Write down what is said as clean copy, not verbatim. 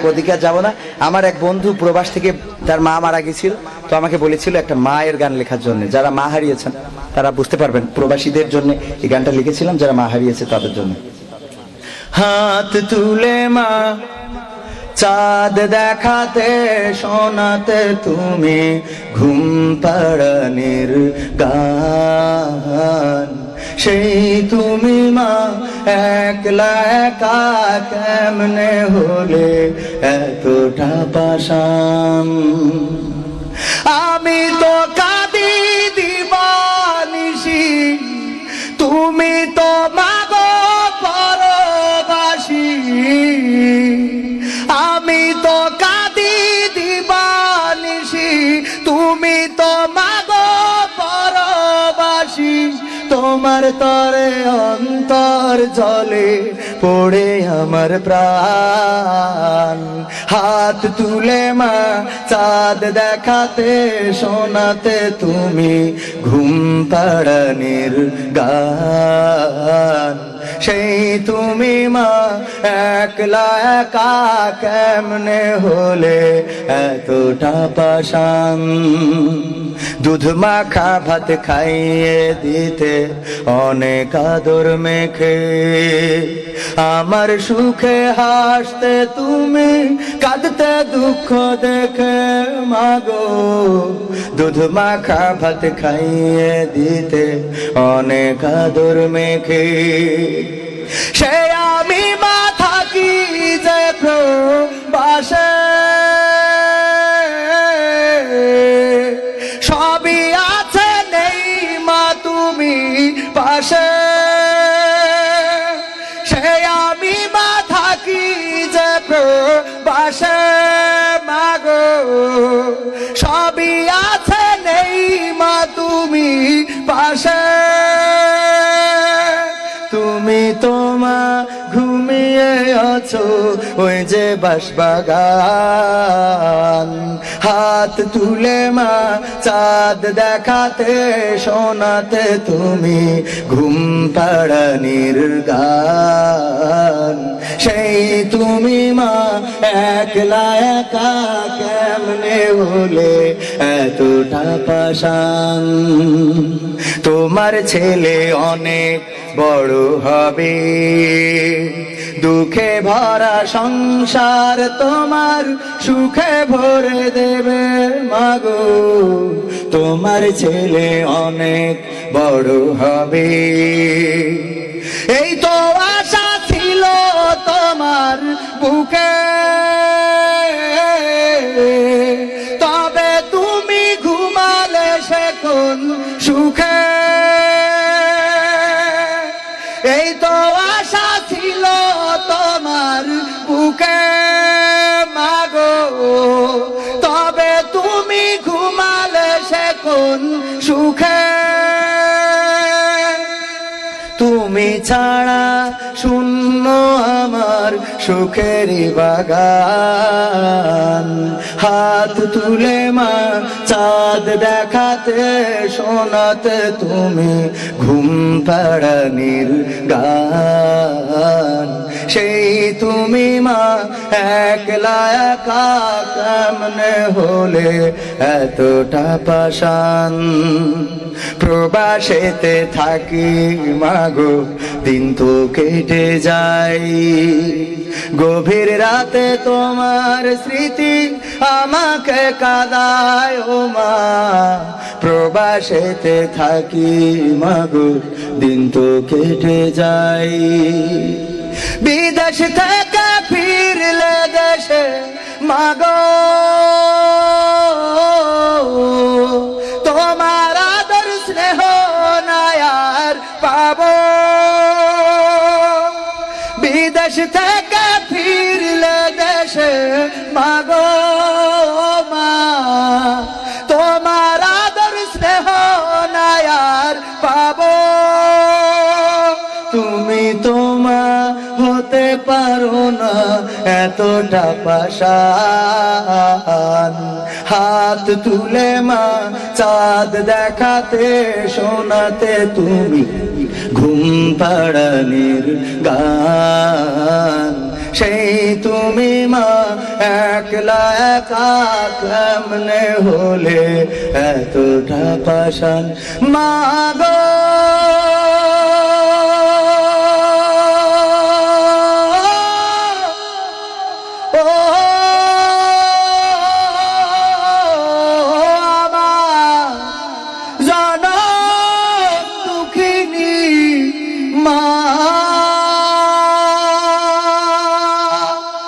ওদিকে যাব না। আমার এক বন্ধু প্রবাস থেকে তার মা মারা গেছিল, তো আমাকে বলেছিল একটা মায়ের গান লেখার জন্য। যারা মা হারিয়েছেন তারা বুঝতে পারবেন, প্রবাসীদের জন্য এই গানটা লিখেছিলাম, যারা মা হারিয়েছে তাদের জন্য। হাত তুলে মা চাঁদ দেখাতে শোনাতে তুমি ঘুম পাড়ানির গান, সেই তুমি মা একলা একা কেমনে হলে এতটা পাষাণ। আমি তো কাঁদি দিবানিশি, তুমি তো মাগো পরবাসী। আমি তো কাঁদি দিবানিশি, তুমি তো মাগো পরবাসী। তোমার তরে অন্তর জলে পড়ে আমার প্রাণ। হাত তুলে মা চাঁদ দেখাতে শোনাতে তুমি ঘুম পাড়ানির গান, সেই তুমি মা একলা একা কেমনে হলে এতটা পাষাণ। দুধ মাখা ভাত খাইয়ে দিতে অনেক আদর মেখে, আমার সুখে হাসতে তুমি কাঁদতে দুঃখ দেখে মাগো। দুধ মাখা ভাত খাইয়ে দিতে অনেক আদর মেখে, সে আমি মা থাকি যে প্রবাসে। সবই আছে নেই মা তুমি পাশে, সে আমি মা থাকি যে প্রবাসে মাগো। সবই আছে নেই মা তুমি পাশে, তুমি তোমা ঘুমিয়ে আছো ওই যে বাঁশবাগান। হাত তুলে মা চাঁদ দেখাতে শোনাতে তুমি ঘুম পাড়ানির গান, সেই তুমি মা একলা একা কেমনে হলে এতটা পাষাণ। তোমার ছেলে অনেক বড় হবে, দুঃখে ভরা সংসার তোমার সুখে ভরে দেবে মাগো। তোমার ছেলে অনেক বড় হবে, এই তো আশা ছিল তোমার বুকে। তবে তুমি ঘুমালে সে কোন সুখে, এই তো আশা ছিল তোমার বুকে মাগো। তবে তুমি ঘুমালে সে কোন সুখে, তুমি ছাড়া শূন্য আমার সুখেরই বাগান। হাত তুলে মা চাঁদ দেখাতে শোনাতে তুমি ঘুম পাড়ানির গান, সেই তুমি মা একলা একা কেমনে হলে এতটা পাষাণ। প্রবাসেতে থাকি মাগো দিন তো কেটে যাই, গভীর রাতে তোমার স্মৃতি আমাকে কাঁদায় ও মা। প্রবাসেতে থাকি মাগো দিন তো কেটে যাই, বিদেশ থেকে ফিরলে দেশে মাগো তোমার আদর স্নেহ নায়ার পাবো। বিদেশ থেকে ফিরলে দেশে মাগো মা, তোমার আদর স্নেহ নায়ার পাবো। তুমি তোমা হতে পারো না এতটা পাষাণ। হাত তুলে মা চাঁদ দেখাতে শোনাতে তুমি ঘুম পাড়ানির গান, সেই তুমি মা একলা একা কেমনে হলে এতটা পাষাণ মা গো